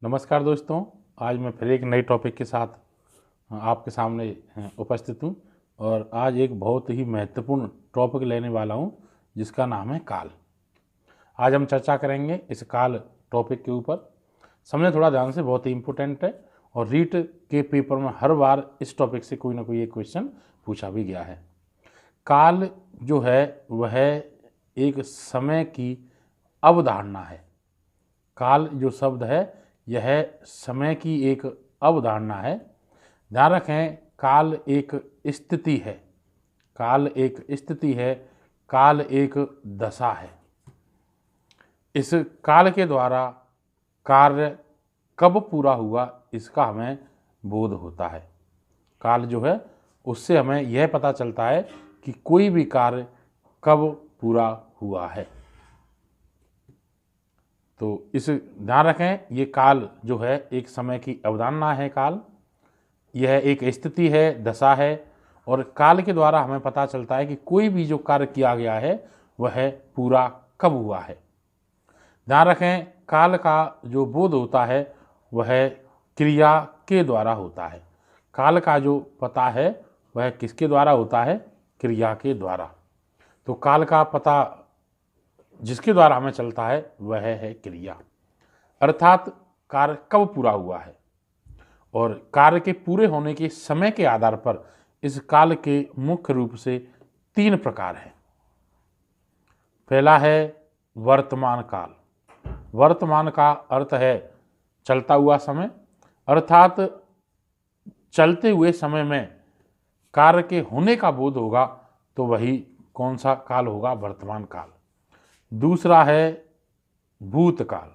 नमस्कार दोस्तों। आज मैं फिर एक नए टॉपिक के साथ आपके सामने उपस्थित हूँ और आज एक बहुत ही महत्वपूर्ण टॉपिक लेने वाला हूँ जिसका नाम है काल। आज हम चर्चा करेंगे इस काल टॉपिक के ऊपर। समझे थोड़ा ध्यान से, बहुत ही इम्पोर्टेंट है और रीट के पेपर में हर बार इस टॉपिक से कोई ना कोई एक क्वेश्चन पूछा भी गया है। काल जो है वह एक समय की अवधारणा है। काल जो शब्द है यह समय की एक अवधारणा है। ध्यान रखें, काल एक स्थिति है, काल एक स्थिति है, काल एक दशा है। इस काल के द्वारा कार्य कब पूरा हुआ इसका हमें बोध होता है। काल जो है उससे हमें यह पता चलता है कि कोई भी कार्य कब पूरा हुआ है। तो इस ध्यान रखें, ये काल जो है एक समय की अवधारणा है। काल यह एक स्थिति है, दशा है और काल के द्वारा हमें पता चलता है कि कोई भी जो कार्य किया गया है वह पूरा कब हुआ है। ध्यान रखें, काल का जो बोध होता है वह क्रिया के द्वारा होता है। काल का जो पता है वह किसके द्वारा होता है? क्रिया के द्वारा। तो काल का पता जिसके द्वारा हमें चलता है वह है क्रिया, अर्थात कार्य कब पूरा हुआ है। और कार्य के पूरे होने के समय के आधार पर इस काल के मुख्य रूप से 3 प्रकार हैं। पहला है वर्तमान काल। वर्तमान का अर्थ है चलता हुआ समय, अर्थात चलते हुए समय में कार्य के होने का बोध होगा तो वही कौन सा काल होगा? वर्तमान काल। दूसरा है भूतकाल।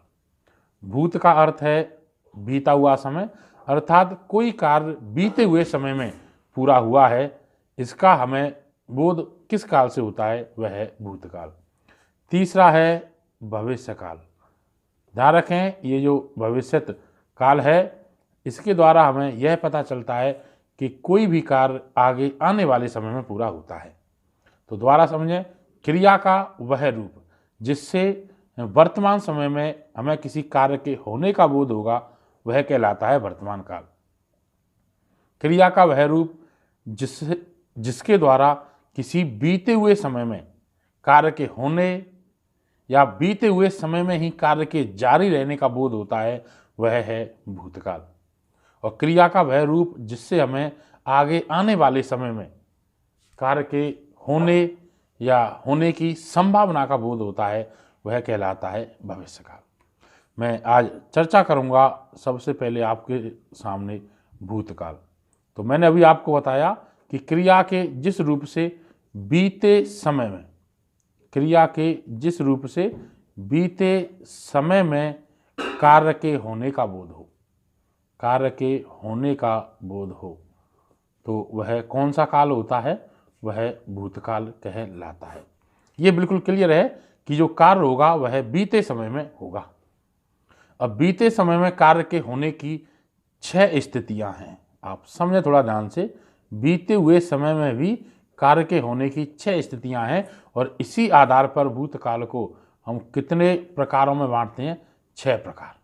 भूत का अर्थ है बीता हुआ समय, अर्थात कोई कार्य बीते हुए समय में पूरा हुआ है, इसका हमें बोध किस काल से होता है? वह है भूतकाल। तीसरा है भविष्यकाल। ध्यान रखें, ये जो भविष्यत काल है इसके द्वारा हमें यह पता चलता है कि कोई भी कार्य आगे आने वाले समय में पूरा होता है। तो दोबारा समझें, क्रिया का वह रूप जिससे वर्तमान समय में हमें किसी कार्य के होने का बोध होगा वह कहलाता है वर्तमान काल। क्रिया का वह रूप जिसके द्वारा किसी बीते हुए समय में कार्य के होने या बीते हुए समय में ही कार्य के जारी रहने का बोध होता है वह है भूतकाल। और क्रिया का वह रूप जिससे हमें आगे आने वाले समय में कार्य के होने या होने की संभावना का बोध होता है वह कहलाता है भविष्यकाल। मैं आज चर्चा करूंगा सबसे पहले आपके सामने भूतकाल। तो मैंने अभी आपको बताया कि क्रिया के जिस रूप से बीते समय में, क्रिया के जिस रूप से बीते समय में कार्य के होने का बोध हो, कार्य के होने का बोध हो, तो वह कौन सा काल होता है? वह भूतकाल कहलाता है। ये बिल्कुल क्लियर है कि जो कार्य होगा वह बीते समय में होगा। अब बीते समय में कार्य के होने की 6 स्थितियां हैं। आप समझे थोड़ा ध्यान से, बीते हुए समय में भी कार्य के होने की 6 स्थितियां हैं और इसी आधार पर भूतकाल को हम कितने प्रकारों में बांटते हैं? 6 प्रकार।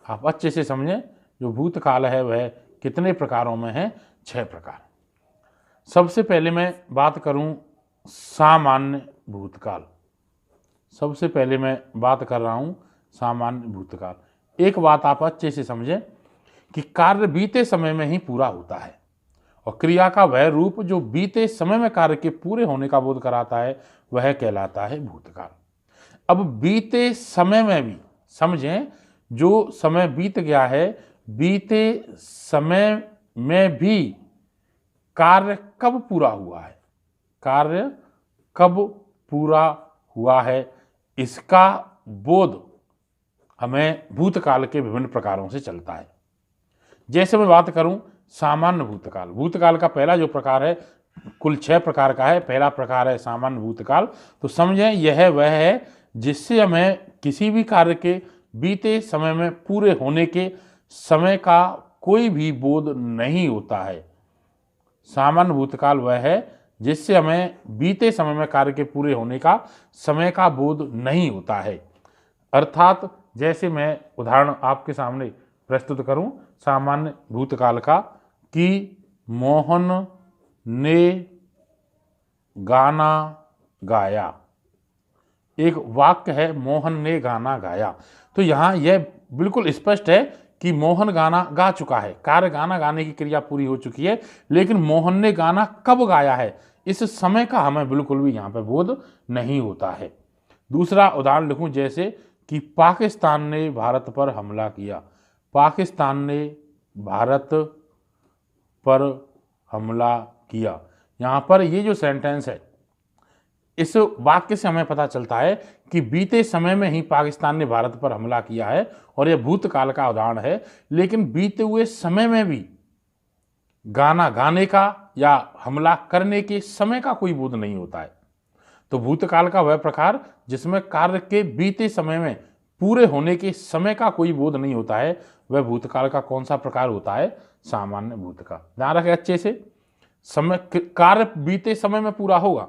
आप अच्छे से समझें, जो भूतकाल है वह कितने प्रकारों में है? 6 प्रकार। सबसे पहले मैं बात करूं सामान्य भूतकाल। सबसे पहले मैं बात कर रहा हूं सामान्य भूतकाल। एक बात आप अच्छे से समझें कि कार्य बीते समय में ही पूरा होता है और क्रिया का वह रूप जो बीते समय में कार्य के पूरे होने का बोध कराता है वह कहलाता है भूतकाल। अब बीते समय में भी समझें, जो समय बीत गया है, बीते समय में भी कार्य कब पूरा हुआ है, कार्य कब पूरा हुआ है, इसका बोध हमें भूतकाल के विभिन्न प्रकारों से चलता है। जैसे मैं बात करूं सामान्य भूतकाल। भूतकाल का पहला जो प्रकार है, कुल 6 प्रकार का है, पहला प्रकार है सामान्य भूतकाल। तो समझें, यह वह है जिससे हमें किसी भी कार्य के बीते समय में पूरे होने के समय का कोई भी बोध नहीं होता है। सामान्य भूतकाल वह है जिससे हमें बीते समय में कार्य के पूरे होने का समय का बोध नहीं होता है, अर्थात जैसे मैं उदाहरण आपके सामने प्रस्तुत करूं सामान्य भूतकाल का कि मोहन ने गाना गाया। एक वाक्य है मोहन ने गाना गाया, तो यहाँ यह बिल्कुल स्पष्ट है कि मोहन गाना गा चुका है, कार्य गाना गाने की क्रिया पूरी हो चुकी है, लेकिन मोहन ने गाना कब गाया है इस समय का हमें बिल्कुल भी यहाँ पे बोध नहीं होता है। दूसरा उदाहरण लिखूं जैसे कि पाकिस्तान ने भारत पर हमला किया। पाकिस्तान ने भारत पर हमला किया। यहाँ पर ये जो सेंटेंस है इस वाक्य से हमें पता चलता है कि बीते समय में ही पाकिस्तान ने भारत पर हमला किया है और यह भूतकाल का उदाहरण है, लेकिन बीते हुए समय में भी गाना गाने का या हमला करने के समय का कोई बोध नहीं होता है। तो भूतकाल का वह प्रकार जिसमें कार्य के बीते समय में पूरे होने के समय का कोई बोध नहीं होता है, वह भूतकाल का कौन सा प्रकार होता है? सामान्य भूतकाल। ध्यान रखें अच्छे से, समय कार्य बीते समय में पूरा होगा,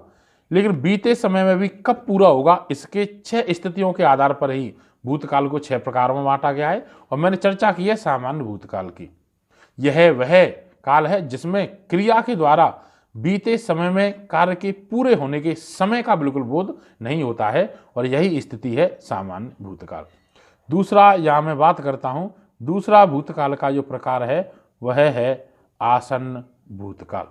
लेकिन बीते समय में भी कब पूरा होगा इसके 6 स्थितियों के आधार पर ही भूतकाल को 6 प्रकारों में बांटा गया है और मैंने चर्चा की है सामान्य भूतकाल की। यह वह काल है जिसमें क्रिया के द्वारा बीते समय में कार्य के पूरे होने के समय का बिल्कुल बोध नहीं होता है और यही स्थिति है सामान्य भूतकाल। दूसरा यहाँ मैं बात करता हूँ, दूसरा भूतकाल का जो प्रकार है वह है आसन्न भूतकाल।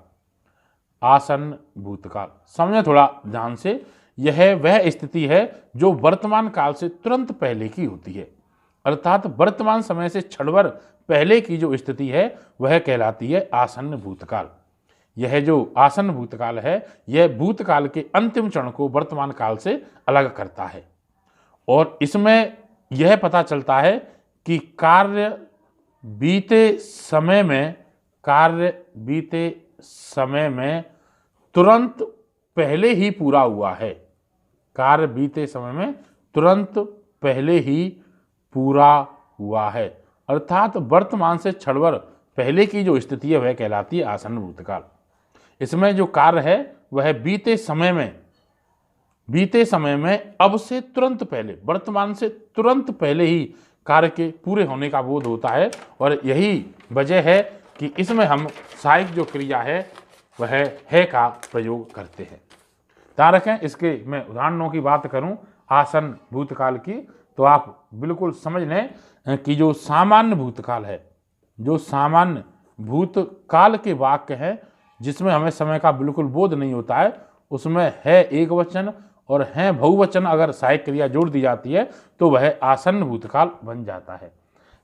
आसन्न भूतकाल समझे थोड़ा ध्यान से, यह वह स्थिति है जो वर्तमान काल से तुरंत पहले की होती है, अर्थात वर्तमान समय से क्षणभर पहले की जो स्थिति है वह कहलाती है आसन्न भूतकाल। यह जो आसन्न भूतकाल है यह भूतकाल के अंतिम क्षण को वर्तमान काल से अलग करता है और इसमें यह पता चलता है कि कार्य बीते समय में तुरंत पहले ही पूरा हुआ है। कार्य बीते समय में तुरंत पहले ही पूरा हुआ है, अर्थात वर्तमान से क्षणभर पहले की जो स्थिति है वह कहलाती है आसन्न भूतकाल। इसमें जो कार्य है वह बीते समय में अब से तुरंत पहले, वर्तमान से तुरंत पहले ही कार्य के पूरे होने का बोध होता है और यही वजह है कि इसमें हम सहायक जो क्रिया है वह है का प्रयोग करते हैं। ध्यान रखें, इसके मैं उदाहरणों की बात करूं आसन्न भूतकाल की तो आप बिल्कुल समझ लें कि जो सामान्य भूतकाल है, जो सामान्य भूतकाल के वाक्य हैं जिसमें हमें समय का बिल्कुल बोध नहीं होता है, उसमें है एक वचन और है बहुवचन अगर सहायक क्रिया जोड़ दी जाती है तो वह आसन्न भूतकाल बन जाता है।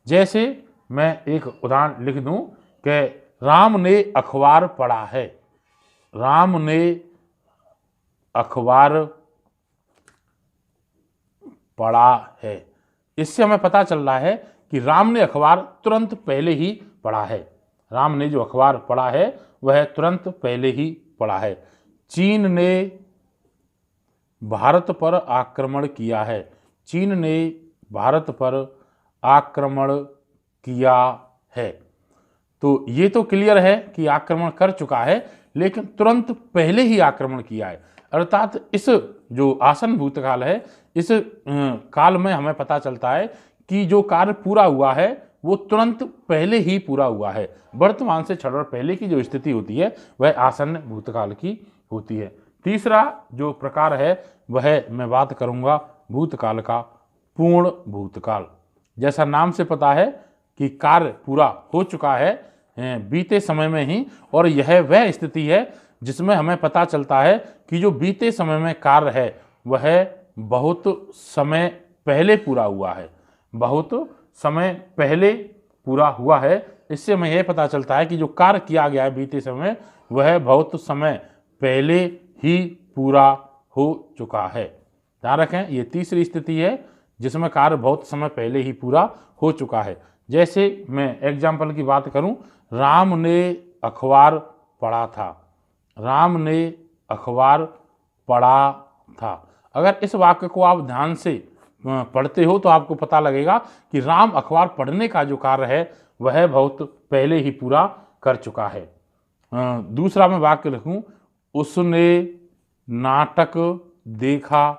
जैसे मैं एक उदाहरण लिख दूं कि राम ने अखबार पढ़ा है। राम ने अखबार पढ़ा है, इससे हमें पता चल रहा है कि राम ने अखबार तुरंत पहले ही पढ़ा है। राम ने जो अखबार पढ़ा है वह तुरंत पहले ही पढ़ा है। चीन ने भारत पर आक्रमण किया है। चीन ने भारत पर आक्रमण किया है, तो ये तो क्लियर है कि आक्रमण कर चुका है, लेकिन तुरंत पहले ही आक्रमण किया है, अर्थात इस जो आसन्न भूतकाल है इस काल में हमें पता चलता है कि जो कार्य पूरा हुआ है वो तुरंत पहले ही पूरा हुआ है। वर्तमान से क्षणभर पहले की जो स्थिति होती है वह आसन्न भूतकाल की होती है। तीसरा जो प्रकार है वह मैं बात करूंगा भूतकाल का पूर्ण भूतकाल। जैसा नाम से पता है कि कार्य पूरा हो चुका है बीते समय में ही, और यह वह स्थिति है जिसमें हमें पता चलता है कि जो बीते समय में कार्य है वह बहुत समय पहले पूरा हुआ है, बहुत समय पहले पूरा हुआ है। इससे हमें यह पता चलता है कि जो कार्य किया गया है बीते समय वह बहुत समय पहले ही पूरा हो चुका है। ध्यान रखें, ये तीसरी स्थिति है जिसमें कार्य बहुत समय पहले ही पूरा हो चुका है। जैसे मैं एग्जाम्पल की बात करूं, राम ने अखबार पढ़ा था। राम ने अखबार पढ़ा था। अगर इस वाक्य को आप ध्यान से पढ़ते हो तो आपको पता लगेगा कि राम अखबार पढ़ने का जो कार्य है वह बहुत पहले ही पूरा कर चुका है। दूसरा मैं वाक्य लिखूं, उसने नाटक देखा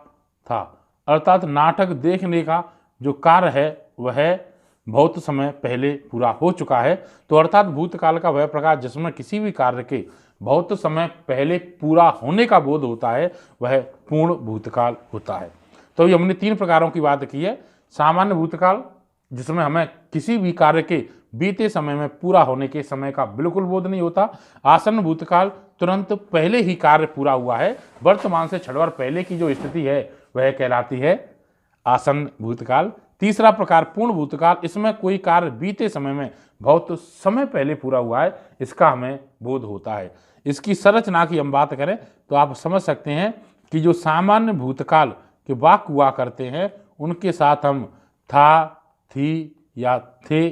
था, अर्थात नाटक देखने का जो कार्य है वह बहुत समय पहले पूरा हो चुका है। तो अर्थात भूतकाल का वह प्रकार जिसमें किसी भी कार्य के बहुत समय पहले पूरा होने का बोध होता है वह पूर्ण भूतकाल होता है। तो ये हमने 3 प्रकारों की बात की है। सामान्य भूतकाल जिसमें हमें किसी भी कार्य के बीते समय में पूरा होने के समय का बिल्कुल बोध नहीं होता। आसन्न भूतकाल तुरंत पहले ही कार्य पूरा हुआ है, वर्तमान से क्षण भर पहले की जो स्थिति है वह कहलाती है आसन्न भूतकाल। तीसरा प्रकार पूर्ण भूतकाल, इसमें कोई कार्य बीते समय में बहुत समय पहले पूरा हुआ है, इसका हमें बोध होता है। इसकी संरचना की हम बात करें तो आप समझ सकते हैं कि जो सामान्य भूतकाल के वाक्य हुआ करते हैं उनके साथ हम था, थी या थे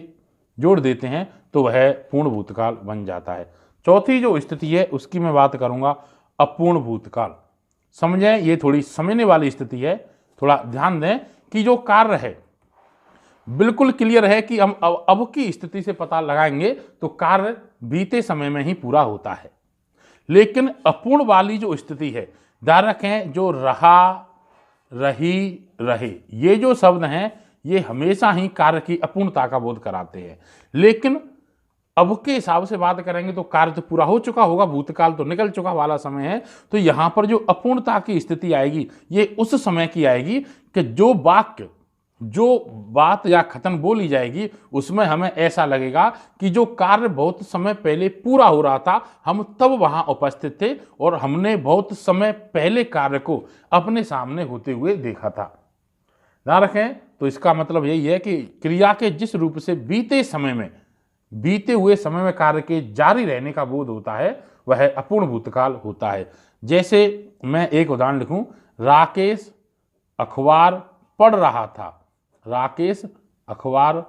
जोड़ देते हैं तो वह पूर्ण भूतकाल बन जाता है। चौथी जो स्थिति है उसकी मैं बात करूंगा अपूर्ण भूतकाल। समझें, ये थोड़ी समझने वाली स्थिति है, थोड़ा ध्यान दें कि जो कार्य है बिल्कुल क्लियर है कि हम अब की स्थिति से पता लगाएंगे तो कार्य बीते समय में ही पूरा होता है। लेकिन अपूर्ण वाली जो स्थिति है, ध्यान रखें, जो रहा, रही, रहे, ये जो शब्द हैं ये हमेशा ही कार्य की अपूर्णता का बोध कराते हैं। लेकिन अब के हिसाब से बात करेंगे तो कार्य तो पूरा हो चुका होगा, भूतकाल तो निकल चुका वाला समय है। तो यहां पर जो अपूर्णता की स्थिति आएगी ये उस समय की आएगी कि जो वाक्य, जो बात या कथन बोली जाएगी उसमें हमें ऐसा लगेगा कि जो कार्य बहुत समय पहले पूरा हो रहा था हम तब वहां उपस्थित थे और हमने बहुत समय पहले कार्य को अपने सामने होते हुए देखा था। ध्यान रखें, तो इसका मतलब यही है कि क्रिया के जिस रूप से बीते हुए समय में कार्य के जारी रहने का बोध होता है वह अपूर्ण भूतकाल होता है। जैसे मैं एक उदाहरण लिखूं, राकेश अखबार पढ़ रहा था। राकेश अखबार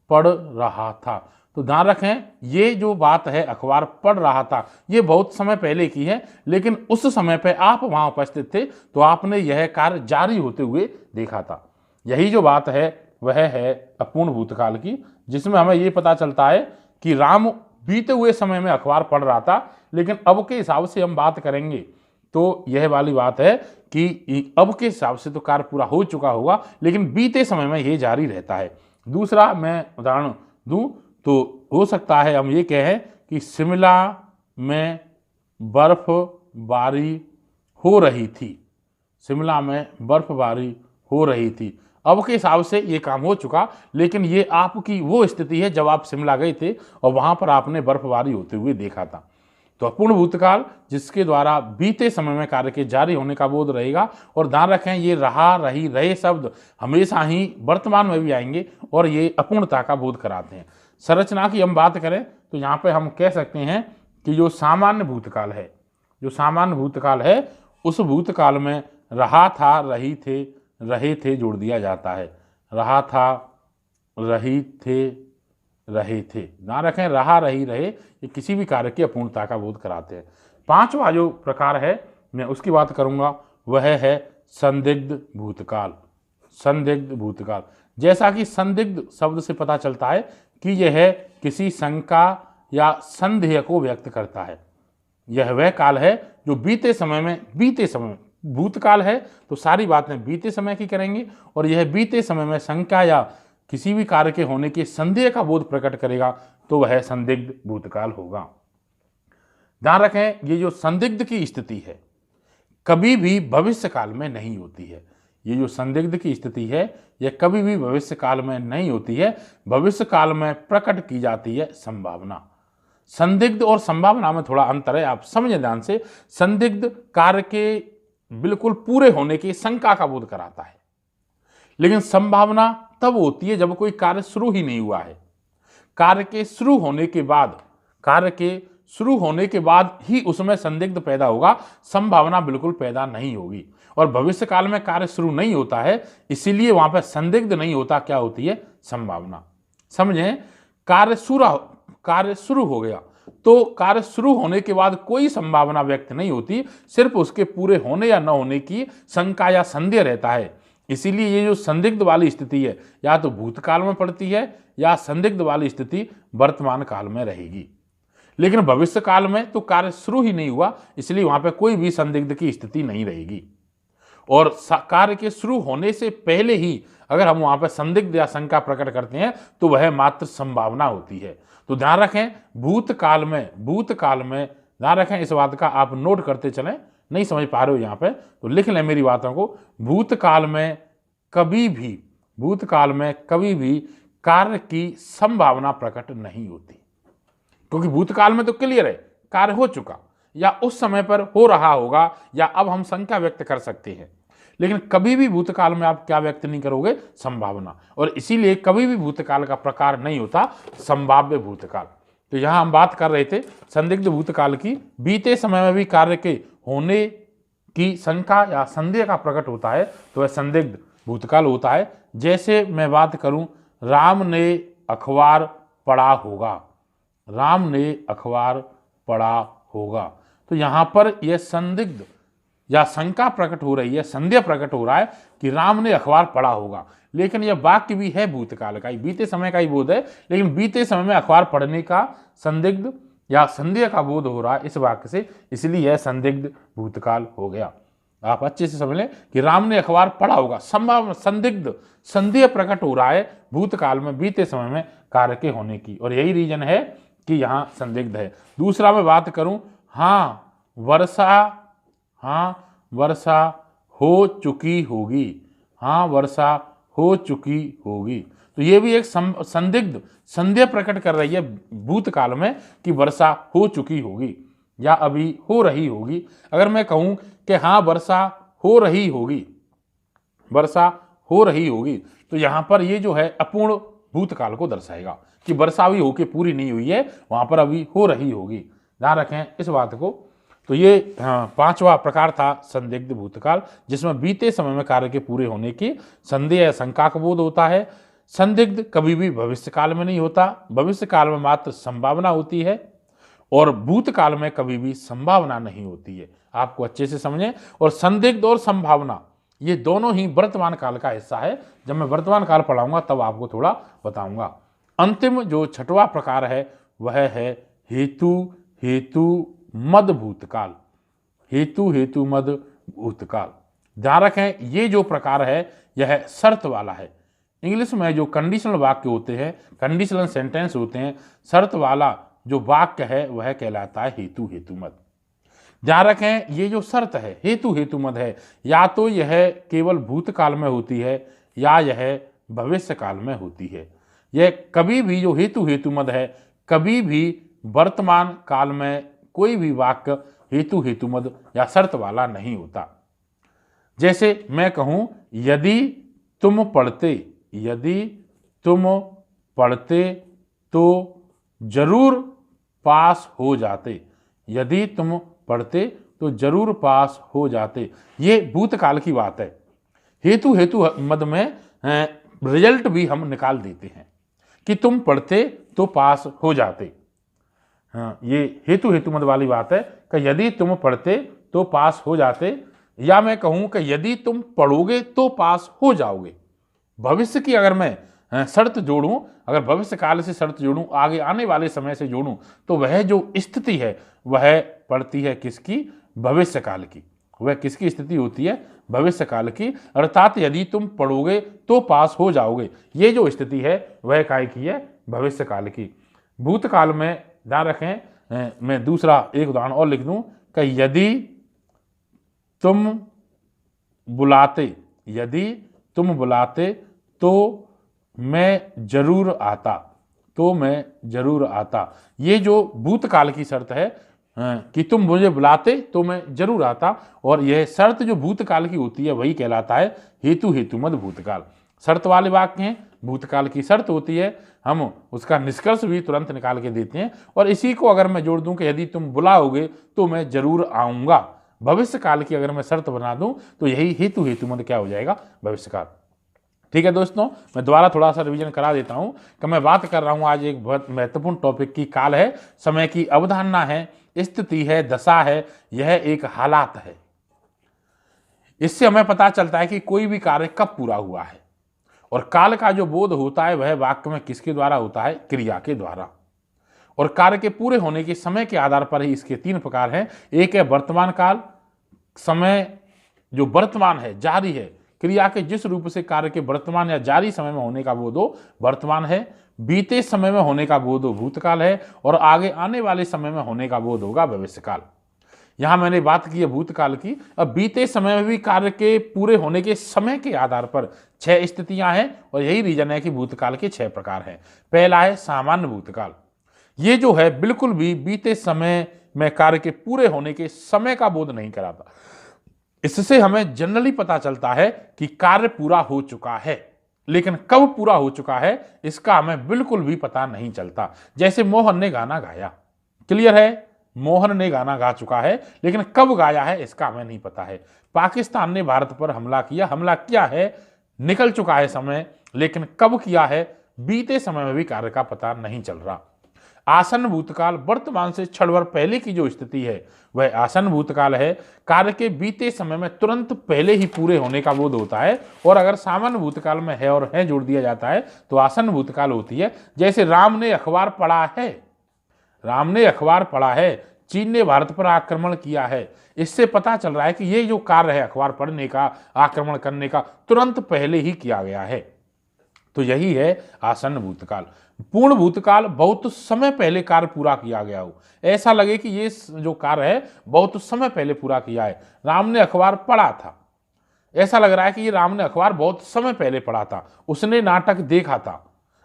पढ़ रहा था। तो ध्यान रखें, ये जो बात है अखबार पढ़ रहा था ये बहुत समय पहले की है, लेकिन उस समय पे आप वहां उपस्थित थे तो आपने यह कार्य जारी होते हुए देखा था। यही जो बात है वह है अपूर्ण भूतकाल की, जिसमें हमें ये पता चलता है कि राम बीते हुए समय में अखबार पढ़ रहा था, लेकिन अब के हिसाब से हम बात करेंगे तो यह वाली बात है कि अब के हिसाब से तो कार्य पूरा हो चुका होगा लेकिन बीते समय में ये जारी रहता है। दूसरा मैं उदाहरण दूं तो हो सकता है हम ये कहें कि शिमला में बर्फबारी हो रही थी। शिमला में बर्फबारी हो रही थी। अब के हिसाब से ये काम हो चुका, लेकिन ये आपकी वो स्थिति है जब आप शिमला गए थे और वहां पर आपने बर्फबारी होते हुए देखा था। तो अपूर्ण भूतकाल जिसके द्वारा बीते समय में कार्य के जारी होने का बोध रहेगा। और ध्यान रखें, ये रहा, रही, रहे शब्द हमेशा ही वर्तमान में भी आएंगे और ये अपूर्णता का बोध कराते हैं। संरचना की हम बात करें तो यहाँ पे हम कह सकते हैं कि जो सामान्य भूतकाल है, उस भूतकाल में रहा था, रही थे, रहे थे जोड़ दिया जाता है। रहा था, रही थे, रहे थे। ध्यान रखें, रहा, रही, रहे ये किसी भी कार्य की अपूर्णता का बोध कराते हैं। पांचवा जो प्रकार है मैं उसकी बात करूंगा वह है संदिग्ध भूतकाल। संदिग्ध भूतकाल, जैसा कि संदिग्ध शब्द से पता चलता है कि यह किसी शंका या संदेह को व्यक्त करता है। यह वह काल है जो बीते समय भूतकाल है तो सारी बातें बीते समय की करेंगे और यह बीते समय में शंका या किसी भी कार्य के होने के संदेह का बोध प्रकट करेगा तो वह संदिग्ध भूतकाल होगा। ध्यान रखें, ये जो संदिग्ध की स्थिति है कभी भी भविष्य काल में नहीं होती है। ये जो संदिग्ध की स्थिति है यह कभी भी भविष्य काल में नहीं होती है। भविष्य काल में प्रकट की जाती है संभावना। संदिग्ध और संभावना में थोड़ा अंतर है, आप समझें ध्यान से। संदिग्ध कार्य के बिल्कुल पूरे होने की शंका का बोध कराता है, लेकिन संभावना तब होती है जब कोई कार्य शुरू ही नहीं हुआ है। कार्य के शुरू होने के बाद ही उसमें संदिग्ध पैदा होगा, संभावना बिल्कुल पैदा नहीं होगी। और भविष्य काल में कार्य शुरू नहीं होता है, इसीलिए वहां पर संदिग्ध नहीं होता, क्या होती है? संभावना। समझें, कार्य शुरू हो गया तो कार्य शुरू होने के बाद कोई संभावना व्यक्त नहीं होती, सिर्फ उसके पूरे होने या न होने की शंका या संदेह रहता है। इसीलिए ये जो संदिग्ध वाली स्थिति है या तो भूतकाल में पड़ती है या संदिग्ध वाली स्थिति वर्तमान काल में रहेगी। लेकिन भविष्य काल में तो कार्य शुरू ही नहीं हुआ, इसलिए वहां पे कोई भी संदिग्ध की स्थिति नहीं रहेगी। और कार्य के शुरू होने से पहले ही अगर हम वहां पर संदिग्ध या शंका प्रकट करते हैं तो वह मात्र संभावना होती है। तो ध्यान रखें, भूतकाल में ध्यान रखें, इस बात का आप नोट करते चलें। नहीं समझ पा रहे हो यहाँ पे तो लिख लें मेरी बातों को। भूतकाल में कभी भी कार्य की संभावना प्रकट नहीं होती, क्योंकि भूतकाल में तो क्लियर है, कार्य हो चुका या उस समय पर हो रहा होगा या अब हम शंका व्यक्त कर सकते हैं। लेकिन कभी भी भूतकाल में आप क्या व्यक्त नहीं करोगे? संभावना। और इसीलिए कभी भी भूतकाल का प्रकार नहीं होता संभाव्य भूतकाल। तो यहां हम बात कर रहे थे संदिग्ध भूतकाल की। बीते समय में भी कार्य के होने की शंका या संदेह का प्रकट होता है तो वह संदिग्ध भूतकाल होता है। जैसे मैं बात करूं, राम ने अखबार पढ़ा होगा, राम ने अखबार पढ़ा होगा। तो यहां पर यह संदिग्ध या शंका प्रकट हो रही है, संदेह प्रकट हो रहा है कि राम ने अखबार पढ़ा होगा। लेकिन यह वाक्य भी है भूतकाल का ही, बीते समय का ही बोध है, लेकिन बीते समय में अखबार पढ़ने का संदिग्ध या संदेह का बोध हो रहा है इस वाक्य से, इसलिए यह संदिग्ध भूतकाल हो गया। आप अच्छे से समझ लें कि राम ने अखबार पढ़ा होगा, संभावना संदिग्ध संदेह प्रकट हो रहा है भूतकाल में, बीते समय में कार्य के होने की, और यही रीजन है कि यहाँ संदिग्ध है। दूसरा मैं बात करूं, वर्षा हो चुकी होगी, वर्षा हो चुकी होगी। तो ये भी एक संदिग्ध संदेह प्रकट कर रही है भूतकाल में कि वर्षा हो चुकी होगी या अभी हो रही होगी। अगर मैं कहूं कि वर्षा हो रही होगी, वर्षा हो रही होगी, तो यहां पर ये जो है अपूर्ण भूतकाल को दर्शाएगा कि वर्षा अभी होके पूरी नहीं हुई है, वहां पर अभी हो रही होगी। ध्यान रखें इस बात को। तो ये पांचवा प्रकार था संदिग्ध भूतकाल, जिसमें बीते समय में कार्य के पूरे होने की संदेह या शंका का बोध होता है। संदिग्ध कभी भी भविष्य काल में नहीं होता, भविष्य काल में मात्र संभावना होती है, और भूतकाल में कभी भी संभावना नहीं होती है। आपको अच्छे से समझें। और संदिग्ध और संभावना ये दोनों ही वर्तमान काल का हिस्सा है। जब मैं वर्तमान काल पढ़ाऊंगा तब आपको थोड़ा बताऊंगा। अंतिम जो छठवां प्रकार है वह है हेतु मद भूतकाल, हेतु मद भूतकाल। ध्यान रखें ये जो प्रकार है यह शर्त वाला है। इंग्लिश में जो कंडीशनल वाक्य होते हैं, कंडीशनल सेंटेंस होते हैं, शर्त वाला जो वाक्य है वह कहलाता है हेतु मद। ध्यान रखें ये जो शर्त है हेतु मद है, या तो यह केवल भूतकाल में होती है या यह भविष्य काल में होती है। यह कभी भी जो हेतु मद है, कभी भी वर्तमान काल में कोई भी वाक्य हेतु मद या शर्त वाला नहीं होता। जैसे मैं कहूं, यदि तुम पढ़ते तो जरूर पास हो जाते, यदि तुम पढ़ते तो जरूर पास हो जाते। ये भूतकाल की बात है। हेतु मद में रिजल्ट भी हम निकाल देते हैं कि तुम पढ़ते तो पास हो जाते। ये हेतु मद वाली बात है कि यदि तुम पढ़ते तो पास हो जाते, या मैं कहूं कि यदि तुम पढ़ोगे तो पास हो जाओगे। भविष्य की अगर मैं शर्त जोड़ूं, अगर भविष्य काल से शर्त जोड़ूं, आगे आने वाले समय से जोड़ूं, तो वह जो स्थिति है वह पड़ती है किसकी? भविष्य काल की। वह किसकी स्थिति होती है? भविष्य काल की। अर्थात यदि तुम पढ़ोगे तो पास हो जाओगे, ये जो स्थिति है वह काय की है? भविष्य काल की। भूतकाल में ध्यान रखें, मैं दूसरा एक उदाहरण और लिख दूं कि यदि तुम बुलाते तो मैं जरूर आता, ये जो भूतकाल की शर्त है कि तुम मुझे बुलाते तो मैं जरूर आता, और यह शर्त जो भूतकाल की होती है वही कहलाता है हेतु मद भूतकाल। शर्त वाले वाक्य हैं, भूतकाल की शर्त होती है, हम उसका निष्कर्ष भी तुरंत निकाल के देते हैं। और इसी को अगर मैं जोड़ दूं कि यदि तुम बुलाओगे तो मैं जरूर आऊंगा, भविष्य काल की अगर मैं शर्त बना दूं तो यही हेतु मद क्या हो जाएगा? भविष्य काल। ठीक है दोस्तों, मैं दोबारा थोड़ा सा रिवीजन करा देता हूं कि मैं बात कर रहा हूं आज एक बहुत महत्वपूर्ण टॉपिक की। काल है, समय की अवधारणा है, स्थिति है, दशा है, यह एक हालात है। इससे हमें पता चलता है कि कोई भी कार्य कब पूरा हुआ है। और काल का जो बोध होता है वह वाक्य में किसके द्वारा होता है? क्रिया के द्वारा। और कार्य के पूरे होने के समय के आधार पर ही इसके तीन प्रकार हैं। एक है वर्तमान काल, समय जो वर्तमान है, जारी है, क्रिया के जिस रूप से कार्य के वर्तमान या जारी समय में होने का बोध हो वर्तमान है, बीते समय में होने का बोध हो भूतकाल है, और आगे आने वाले समय में होने का बोध होगा भविष्यकाल। यहां मैंने बात की है भूतकाल की। अब बीते समय में भी कार्य के पूरे होने के समय के आधार पर 6 स्थितियां हैं, और यही रीजन है कि भूतकाल के 6 प्रकार हैं। पहला है सामान्य भूतकाल। ये जो है बिल्कुल भी बीते समय में कार्य के पूरे होने के समय का बोध नहीं कराता। इससे हमें जनरली पता चलता है कि कार्य पूरा हो चुका है, लेकिन कब पूरा हो चुका है इसका हमें बिल्कुल भी पता नहीं चलता। जैसे मोहन ने गाना गाया, क्लियर है, मोहन ने गाना गा चुका है, लेकिन कब गाया है इसका हमें नहीं पता है। पाकिस्तान ने भारत पर हमला किया है, निकल चुका है समय, लेकिन कब किया है बीते समय में भी कार्य का पता नहीं चल रहा। आसन्न भूतकाल वर्तमान से क्षण भर पहले की जो स्थिति है वह आसन्न भूतकाल है। कार्य के बीते समय में तुरंत पहले ही पूरे होने का बोध होता है, और अगर सामान्य भूतकाल में है और है जोड़ दिया जाता है तो आसन्न भूतकाल होती है। जैसे राम ने अखबार पढ़ा है, राम ने अखबार पढ़ा है, चीन ने भारत पर आक्रमण किया है। इससे पता चल रहा है कि ये जो कार्य है अखबार पढ़ने का, आक्रमण करने का, तुरंत पहले ही किया गया है। तो यही है आसन्न भूतकाल। पूर्ण भूतकाल बहुत समय पहले कार्य पूरा किया गया हो, ऐसा लगे कि ये जो कार्य है बहुत समय पहले पूरा किया है। राम ने अखबार पढ़ा था, ऐसा लग रहा है कि ये राम ने अखबार बहुत समय पहले पढ़ा था, उसने नाटक देखा था।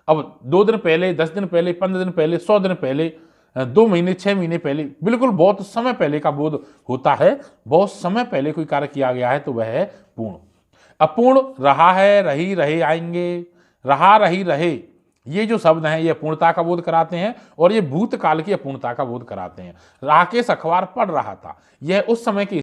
अब 2 दिन पहले, 10 दिन पहले, 15 दिन पहले, 100 दिन पहले, 2 महीने, 6 महीने पहले, बिल्कुल बहुत समय पहले का बोध होता है। बहुत समय पहले कोई कार्य किया गया है तो वह है पूर्ण। अपूर्ण रहा है, रही, रहे, आएंगे, रहा, रही, रहे, ये जो शब्द हैं ये पूर्णता का बोध कराते हैं, और ये भूतकाल की अपूर्णता का बोध कराते हैं। राकेश अखबार पढ़ रहा था, यह उस समय की